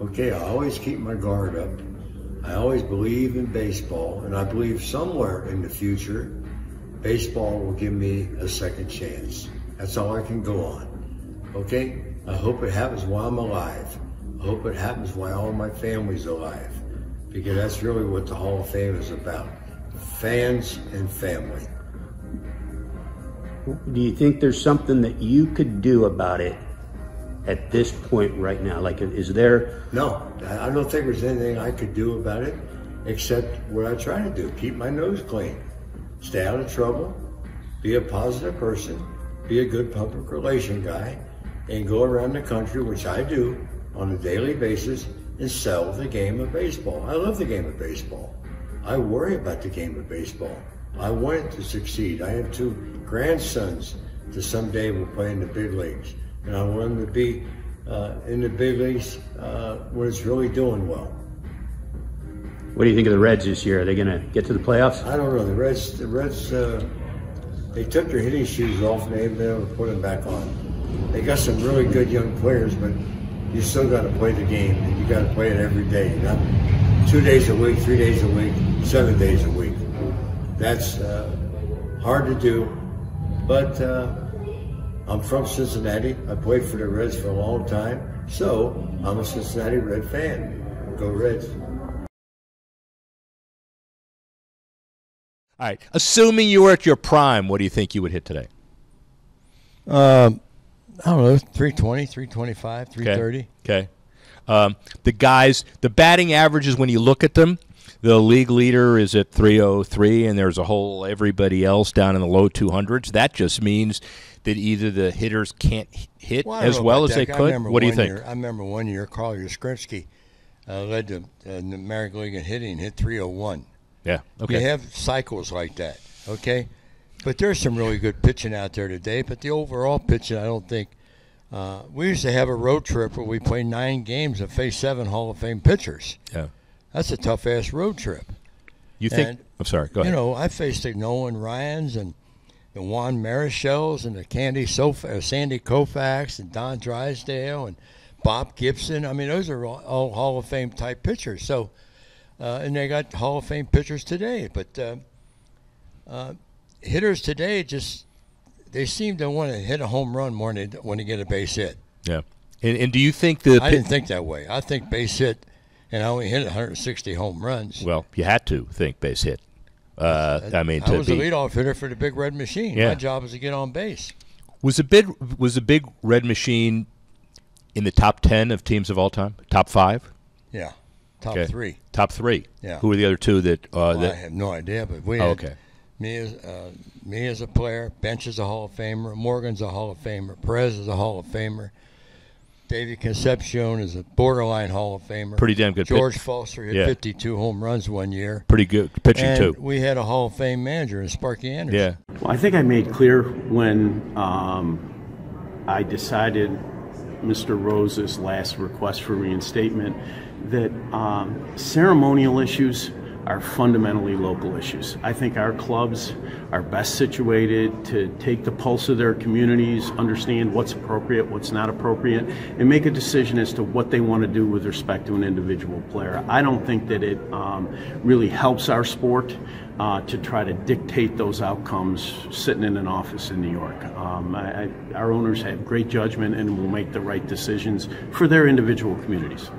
Okay, I always keep my guard up. I always believe in baseball, and I believe somewhere in the future, baseball will give me a second chance. That's all I can go on. Okay? I hope it happens while I'm alive. I hope it happens while all my family's alive, because that's really what the Hall of Fame is about. Fans and family. Do you think there's something that you could do about it at this point right now? Like, is there? No, I don't think there's anything I could do about it except what I try to do. Keep my nose clean. Stay out of trouble. Be a positive person. Be a good public relation guy. And go around the country, which I do on a daily basis, and sell the game of baseball. I love the game of baseball. I worry about the game of baseball. I want it to succeed. I have 2 grandsons that someday will play in the big leagues. And I want them to be in the big leagues when it's really doing well. What do you think of the Reds this year? Are they going to get to the playoffs? I don't know. The Reds, they took their hitting shoes off and they've been able to put them back on. They got some really good young players, but you still got to play the game, and you got to play it every day. Not 2 days a week, 3 days a week, 7 days a week. That's hard to do, but I'm from Cincinnati. I played for the Reds for a long time, so I'm a Cincinnati Red fan. Go Reds. All right. Assuming you were at your prime, what do you think you would hit today? I don't know, 320, 325, 330. Okay. The guys, the batting averages, when you look at them, the league leader is at 303, and there's a whole everybody else down in the low 200s. That just means that either the hitters can't hit as well as they could. What do you think? I remember one year, Carl Yastrzemski led the American League in hitting, hit 301. Yeah, okay. You have cycles like that, okay? But there's some really good pitching out there today. But the overall pitching, I don't think. We used to have a road trip where we played 9 games and faced 7 Hall of Fame pitchers. Yeah, that's a tough-ass road trip. You think? I'm sorry. Go ahead. You know, I faced the Nolan Ryans and the Juan Marichals and the Sandy Koufax and Don Drysdale and Bob Gibson. I mean, those are all Hall of Fame type pitchers. So, and they got Hall of Fame pitchers today, but. Hitters today they seem to want to hit a home run more than they want to get a base hit. Yeah. And do you think the I didn't think that way. I think base hit, and I only hit 160 home runs. Well, you had to think base hit. I was a leadoff hitter for the Big Red Machine. Yeah. My job was to get on base. Was the Big Red Machine in the top 10 of teams of all time? Top 5? Yeah. Top 3. Top 3. Yeah. Who were the other 2 that? I have no idea, but we had. Okay. Me as a player, Bench is a Hall of Famer, Morgan's a Hall of Famer, Perez is a Hall of Famer, David Concepcion is a borderline Hall of Famer. Pretty damn good. George Foster hit 52 home runs one year. Pretty good pitching too. We had a Hall of Fame manager in Sparky Anderson. Yeah. Well, I think I made clear when I decided Mr. Rose's last request for reinstatement that ceremonial issues are fundamentally local issues. I think our clubs are best situated to take the pulse of their communities, understand what's appropriate, what's not appropriate, and make a decision as to what they want to do with respect to an individual player. I don't think that it really helps our sport to try to dictate those outcomes sitting in an office in New York. Our owners have great judgment and will make the right decisions for their individual communities.